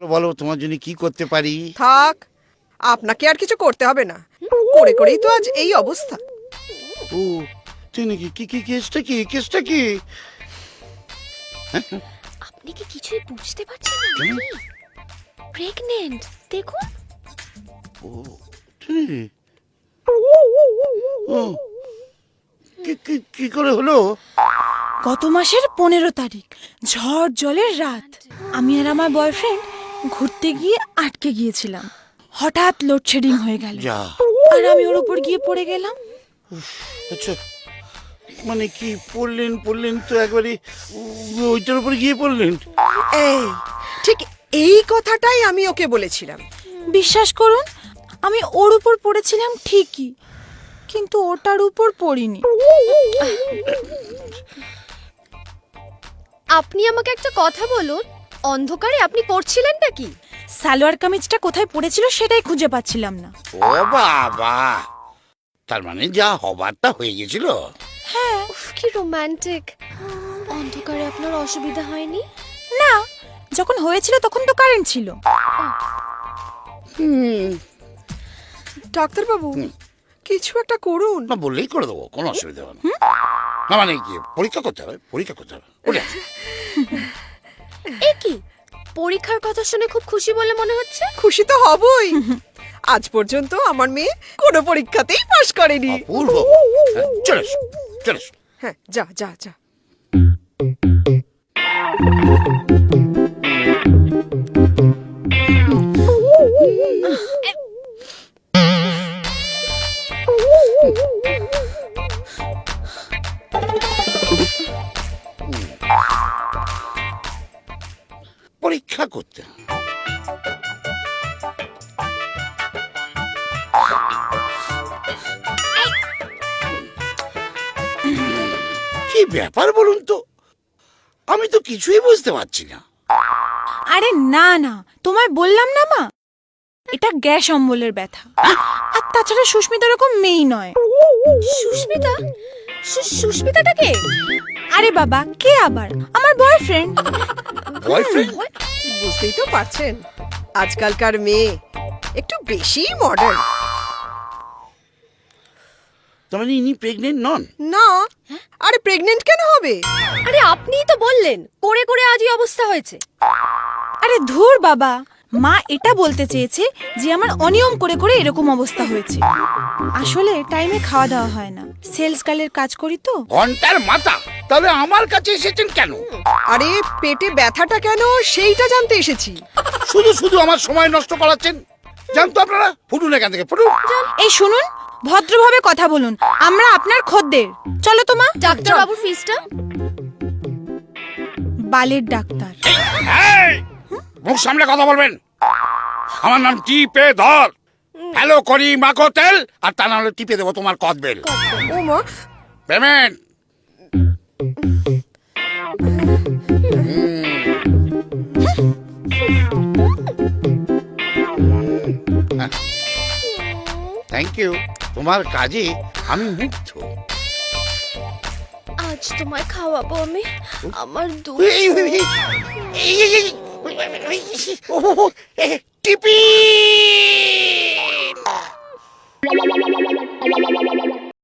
বলো তোমার জন্য কি করতে পারি? থাক, আপনাকে আর কিছু করতে হবে না, করে করেই তো আজ এই অবস্থা। ও তুই নাকি কি কি কেসটা কি কেসটা কি? আপনি কি কিছুই বুঝতে পারছেন না নাকি? প্রেগন্যান্ট, দেখুন। ও তুই ও কি কি কি করে হলো? গত মাসের 15 তারিখ ঝড় জলের রাত আমি আর আমার বয়ফ্রেন্ড ঘুরতে গিয়ে আটকে গিয়েছিলাম। হঠাৎ লোডশেডিং হয়ে গেল যা, আর আমি ওর উপর গিয়ে পড়ে গেলাম। আচ্ছা মানে কি পড়লেন পড়লেন তো একবারে ওইটার উপরে গিয়ে পড়লেন? এই ঠিক এই কথাটাই আমি ওকে বলেছিলাম। বিশ্বাস করুন, আমি ওর উপর পড়েছিলাম ঠিকই, কিন্তু ওটার উপর পড়িনি। আপনি আমাকে একটা কথা বলুন, অন্ধকারে আপনি করছিলেনটা কি? সালোয়ার কামিজটা কোথায় পড়েছিল সেটাই খুঁজে পাচ্ছিলাম না। ও বাবা, তার মানে যা হবার তা হয়ে গেছিল। হ্যাঁ। উফ, কি রোমান্টিক। অন্ধকারে আপনার অসুবিধা হয়নি? না, যখন হয়েছিল তখন তো কারেন্ট ছিল। ডাক্তারবাবু, কিছু একটা করুন। না বললেই করে দেবো, কোনো অসুবিধা হবে না। না মানে কি পরীক্ষা করতে হবে, পরীক্ষা করতে হবে। ওরে, এ কি, পরীক্ষার কথা শুনে খুব খুশি বলে মনে হচ্ছে। খুশি তো হবই, আজ পর্যন্ত আমার মেয়ে কোনো পরীক্ষাতেই পাশ করেনি। অপূর্ব। চলে এসো, চলে এসো। হ্যাঁ, যা যা যা। পরীক্ষা করতে কি ব্যাপার বলুন তো, আমি তো কিছুই বুঝতে পারছি না। আরে না না, তোমায় বললাম না মা, এটা গ্যাস অম্বলের ব্যথা। আর তাছাড়া সুস্মিতা এরকম মেয়ে নয়। সুস্মিতা? সুস্মিতাটা কে? আরে বাবা, কে আবার? আমার বয়ফ্রেন্ড। বয়ফ্রেন্ড? বুঝতেই তো পারছেন, আজকালকার মেয়ে একটু বেশি মডার্ন। তার মানে ইনি প্রেগনেন্ট নন? না, আরে প্রেগনেন্ট কেন হবে? আরে আপনিই তো বললেন করে করে আজই অবস্থা হয়েছে। আরে ধুর বাবা, মা এটা বলতে চেয়েছে যে আমার অনিয়ম করে করে এরকম অবস্থা হয়েছে। আসলে টাইমে খাওয়া দাওয়া হয় না, সেলস গার্লের কাজ করি তো। ঘন্টার মাথা, তাহলে আমার কাছে এসেছেন কেন? আরে পেটে ব্যথাটা কেন সেইটা জানতে এসেছি। শুধু শুধু আমার সময় নষ্ট করাচ্ছেন। জানতো আপনারা, ফুটুন এখান থেকে, ফুটুন। এই শুনুন, ভদ্রভাবে কথা বলুন, আমরা আপনার খদ্দের। চলো তো মা। ডাক্তার বাবুর ফিসটা? বালের ডাক্তার। এই, মুখ সামলে কথা বলবেন। আমার নাম টিপে ধর। হ্যালো করি মাখো তেল, আর তা না হলে টিপে দেবো তোমার কদবেল। ও মা, পেমেন্ট। থ্যাংক ইউ, তোমার কাজে আমি মুগ্ধ। আজ তোমায় খাওয়াবো আমি আমার দুধ। টিপি